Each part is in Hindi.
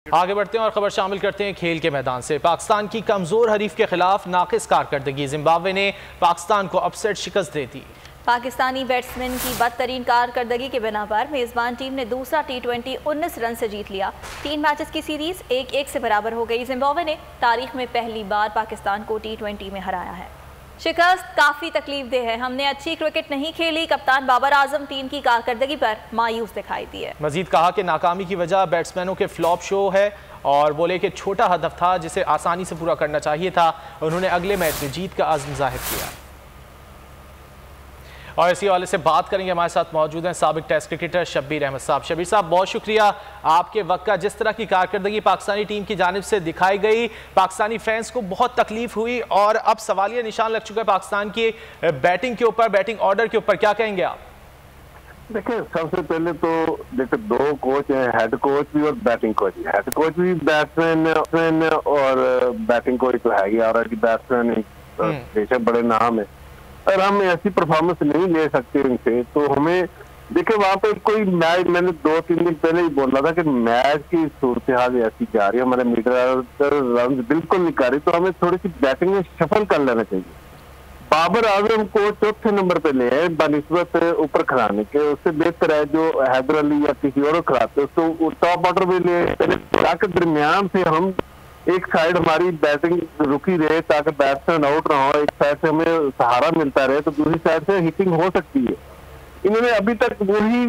आगे बढ़ते हैं और खबर शामिल करते हैं खेल के मैदान से। पाकिस्तान की कमजोर हरीफ के खिलाफ नाकिस कारकर्दगी, जिम्बाब्वे ने पाकिस्तान को अपसेट शिकस्त दे दी। पाकिस्तानी बैट्समैन की बदतरीन कारकर्दगी के बिना पर मेजबान टीम ने दूसरा T20 19 रन से जीत लिया। 3 मैचेस की सीरीज 1-1 से बराबर हो गई। जिम्बाब्वे ने तारीख में पहली बार पाकिस्तान को T20 में हराया है। शिकस्त काफ़ी तकलीफदेह है, हमने अच्छी क्रिकेट नहीं खेली। कप्तान बाबर आजम टीम की कारकर्दगी पर मायूस दिखाई दिए। मजीद कहा कि नाकामी की वजह बैट्समैनों के फ्लॉप शो है और बोले कि छोटा हदफ था जिसे आसानी से पूरा करना चाहिए था। उन्होंने अगले मैच में जीत का अज़्म जाहिर किया। और इसी हवाले से बात करेंगे, हमारे साथ मौजूद हैं साबिक टेस्ट क्रिकेटर शब्बीर अहमद साहब। शब्बीर साहब, बहुत शुक्रिया आपके वक्त का। जिस तरह की कारकर्दगी पाकिस्तानी टीम की जानिब से दिखाई गई, पाकिस्तानी फैंस को बहुत तकलीफ हुई और अब सवालिया निशान लग चुका है पाकिस्तान की बैटिंग के ऊपर, बैटिंग ऑर्डर के ऊपर। क्या कहेंगे आप? देखिए, सबसे पहले तो देखिए दो कोच हैं, हेड कोच भी और बैटिंग कोच भी। हेड कोच भी बैट्समैन और बैटिंग कोच तो है ही, और बैट्समैन बेशक बड़े नाम है। अगर हम ऐसी परफॉर्मेंस नहीं ले सकते इनसे तो हमें देखिए वहां पे कोई मैच, मैंने 2-3 दिन पहले ही बोला था कि मैच की सूरत हाल ऐसी जा रही है, हमारे मीटर रन बिल्कुल नहीं कर रही, तो हमें थोड़ी सी बैटिंग में सफल कर लेना चाहिए। बाबर आजम को चौथे नंबर पे ले आए बनिस्बत ऊपर खिलाने के, उससे बेहतर है जो हैदर अली या किसी और खिलाते उसको टॉप ऑर्डर में ले, ताकि दरमियान से हम एक साइड हमारी बैटिंग रुकी रहे ताकि बैट्समैन आउट ना हो, एक साइड से हमें सहारा मिलता रहे तो दूसरी साइड से हिटिंग हो सकती है। इन्होंने अभी तक वही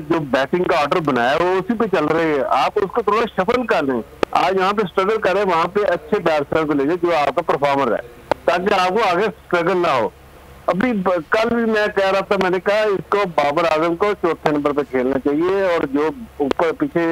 जो बैटिंग का ऑर्डर बनाया वो उसी पे चल रहे हैं। आप उसको थोड़ा शफल कर लें, आज यहाँ पे स्ट्रगल करें, वहां पे अच्छे बैट्समैन को ले जाए जो आपका परफॉर्मर है, ताकि आपको आगे स्ट्रगल ना हो। अभी कल भी मैं कह रहा था, मैंने कहा इसको बाबर आजम को चौथे नंबर पे खेलना चाहिए, और जो ऊपर पीछे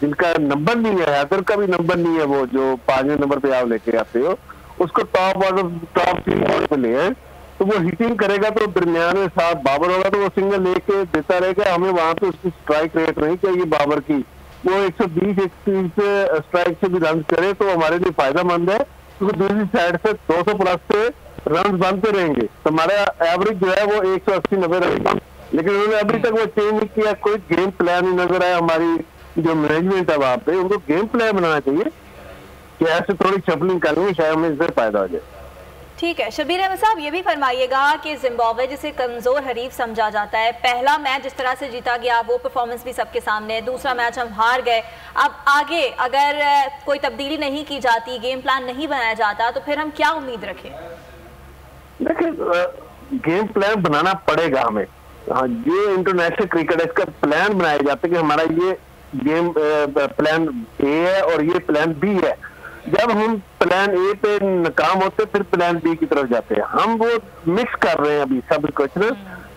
जिनका नंबर नहीं है, हैदर का भी नंबर नहीं है, वो जो 5वें नंबर पे आप लेके आते हो, उसको टॉप ऑर्डर टॉप 3 ऑर्डर पे ले आए, तो वो हिटिंग करेगा तो दरमियान में साथ बाबर होगा तो वो सिंगल लेके देता रहेगा। हमें वहां पे उसकी स्ट्राइक रेट नहीं चाहिए बाबर की, वो 120-130 से स्ट्राइक से भी रन करे तो हमारे लिए फायदेमंद है, क्योंकि दूसरी साइड से 200 प्लस से रन बनते रहेंगे तो हमारा एवरेज जो है वो 180-90 रहेगा। लेकिन उन्होंने अभी तक वो चेंज नहीं किया, कोई गेम प्लान नहीं नजर आया। हमारी जो मैनेजमेंट है वहां पे, उनको गेम प्लान बनाना चाहिए कि ऐसे थोड़ी शफलिंग करेंगे, शायद हमें इससे फायदा हो जाए। ठीक है शब्बीर अहमद साहब, ये भी फरमाइएगा कि जिम्बाब्वे जिसे कमजोर हरीफ समझा जाता है, पहला मैच जिस तरह से जीता गया वो परफॉर्मेंस भी सबके सामने है, दूसरा मैच हम हार गए, अब आगे अगर कोई तब्दीली नहीं की जाती, गेम प्लान नहीं बनाया जाता, तो फिर हम क्या उम्मीद रखें? देखिए, गेम प्लान बनाना पड़ेगा हमें। हाँ, ये इंटरनेशनल क्रिकेट है, इसका प्लान बनाया जाता है कि हमारा ये गेम प्लान ए है और ये प्लान बी है। जब हम प्लान ए पे नाकाम होते फिर प्लान बी की तरफ जाते हैं। हम वो मिक्स कर रहे हैं अभी सब कुछ ना,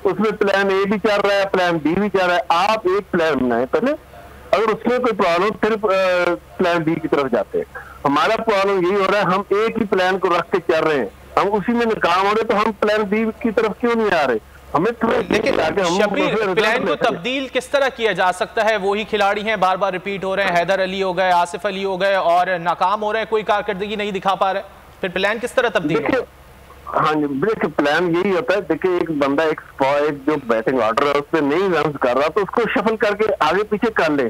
उसमें प्लान ए भी चल रहा है, प्लान बी भी चल रहा है। आप एक प्लान बनाए पहले, अगर उसमें कोई प्रॉब्लम फिर प्लान बी की तरफ जाते हैं। हमारा प्रॉब्लम यही हो रहा है, हम एक ही प्लान को रख के चल रहे हैं, हम उसी में नाकाम हो रहे तो हम प्लान बी की तरफ क्यों नहीं आ रहे? हमें लेकिन शब्बीर, प्लान को तब्दील किस तरह किया जा सकता है? वही खिलाड़ी हैं, बार बार रिपीट हो रहे हैं, हैदर अली हो गए, आसिफ अली हो गए और नाकाम हो रहे हैं, कोई कारकर्दगी नहीं दिखा पा रहे, फिर प्लान किस तरह तब्दील? हाँ जी, देखिए प्लान यही होता है। देखिए एक बंदा एक जो बैटिंग ऑर्डर है उसमें नहीं रन कर रहा तो उसको शफल करके आगे पीछे कर ले,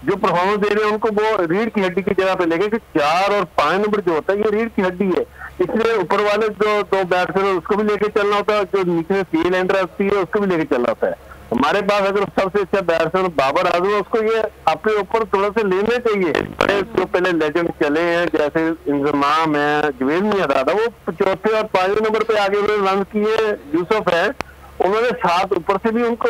जो परफॉर्मेंस दे रहे हैं उनको वो रीढ़ की हड्डी की जगह पे लेके, कि 4 और 5 नंबर जो होता है ये रीढ़ की हड्डी है, इसलिए ऊपर वाले जो 2 बैट्समैन उसको भी लेके चलना होता है, जो नीचे सी लेंडर आती है उसको भी लेके चलना होता है। हमारे पास अगर सबसे अच्छा बैट्समैन बाबर आजम है, उसको ये अपने ऊपर थोड़ा सा लेना चाहिए। जो पहले लेजेंड चले हैं जैसे इंजमाम है, जवेद मियां दादा, वो चौथे और 5वें नंबर पे आगे रन किए। यूसुफ है, उन्होंने साथ ऊपर से भी उनको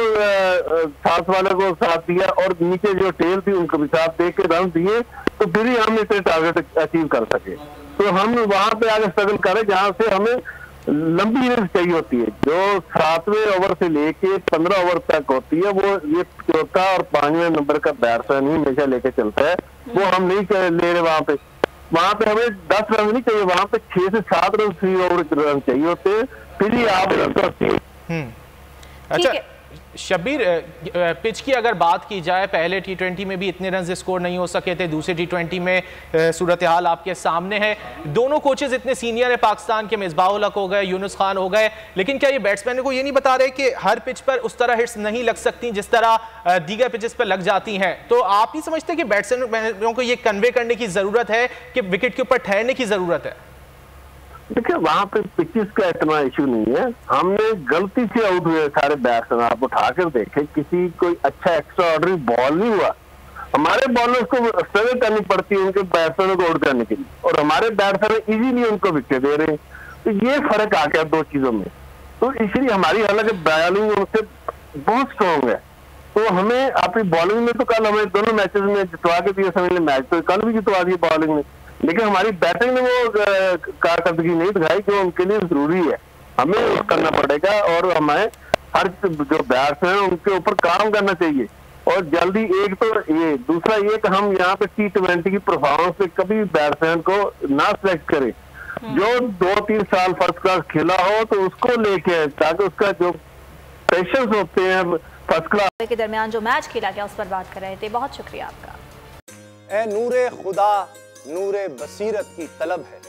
साथ वाले को साथ दिया और नीचे जो टेल थी उनको भी साथ दे के रन दिए, तो फिर ही हम इसे टारगेट अचीव कर सके। तो हम वहां पे आगे स्ट्रगल करें जहां से हमें लंबी इनिंग्स चाहिए होती है, जो 7वें ओवर से लेके 15 ओवर तक होती है, वो ये चौथा और 5वें नंबर का बैट्समैन ही हमेशा लेके चलता है, वो हम नहीं ले रहे। वहां पे हमें 10 रन नहीं चाहिए, वहां पे 6 से 7 रन चाहिए होते हैं, फिर ही आप अच्छा शब्बीर, पिच की अगर बात की जाए, पहले T20 में भी इतने रन स्कोर नहीं हो सके थे, दूसरे T20 में सूरत हाल आपके सामने है। दोनों कोचेज इतने सीनियर है पाकिस्तान के, मिसबाह-उल हक हो गए, यूनुस खान हो गए, लेकिन क्या ये बैट्समैनों को ये नहीं बता रहे कि हर पिच पर उस तरह हिट्स नहीं लग सकती जिस तरह दीगर पिचेस पर लग जाती हैं? तो आप नहीं समझते कि बैट्समैनों को ये कन्वे करने की जरूरत है कि विकेट के ऊपर ठहरने की जरूरत है? देखिए, वहां पे पिचेस का इतना इशू नहीं है। हमने गलती से आउट हुए सारे बैट्समैन, आप उठाकर देखें, किसी कोई अच्छा एक्स्ट्रा ऑर्डनरी बॉल नहीं हुआ। हमारे बॉलर्स को स्ट्रगल करनी पड़ती है उनके बैट्समैनों को आउट करने के लिए, और हमारे बैट्समैन इजीली उनको विकेट दे रहे हैं। तो ये फर्क आ गया दो चीजों में। तो इसलिए हमारी हालांकि बॉलिंग उनसे बहुत स्ट्रॉन्ग है, तो हमें अपनी बॉलिंग में तो कल हमें दोनों मैचेस में जितवा के दिए, समझ लें मैच तो कल भी जितवा दिए बॉलिंग में, लेकिन हमारी बैटिंग में वो कारकर्दगी नहीं दिखाई जो उनके लिए जरूरी है। हमें करना पड़ेगा और हमें हर जो बैट्समैन है उनके ऊपर काम करना चाहिए, और जल्दी। एक तो ये, दूसरा ये कि हम यहाँ पे T20 की परफॉर्मेंस पे कभी बैट्समैन को ना सिलेक्ट करें। जो 2-3 साल फर्स्ट क्लास खेला हो तो उसको लेके, ताकि उसका जो पेशेंस होते हैं फर्स्ट क्लास के दरमियान जो मैच खेला गया उस पर बात कर रहे थे। बहुत शुक्रिया आपका। ए नूरे खुदा नूरे बसीरत की तलब है,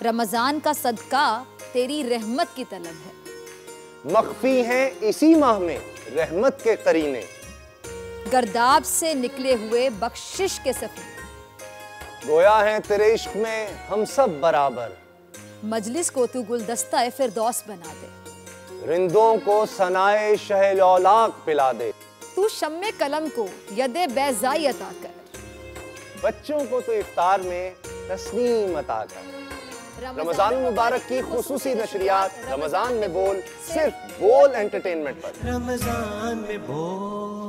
रमजान का सदका तेरी रहमत की तलब है। मख्फी हैं इसी माह में रहमत के करीने, गर्दाब से निकले हुए बख्शिश के सफीने। गोया है तेरे इश्क में हम सब बराबर, मजलिस को तू गुलदस्ता फिरदौस बना दे। रिंदों को सनाए शहलौलाक पिला दे, तू शम्मे कलम को यदे बैज़ाई अता कर। बच्चों को तो इफ्तार में तस्नीम अता कर। रमजान मुबारक की खुसूसी नशरियात रमजान में बोल, सिर्फ बोल एंटरटेनमेंट पर। रमजान में बोल।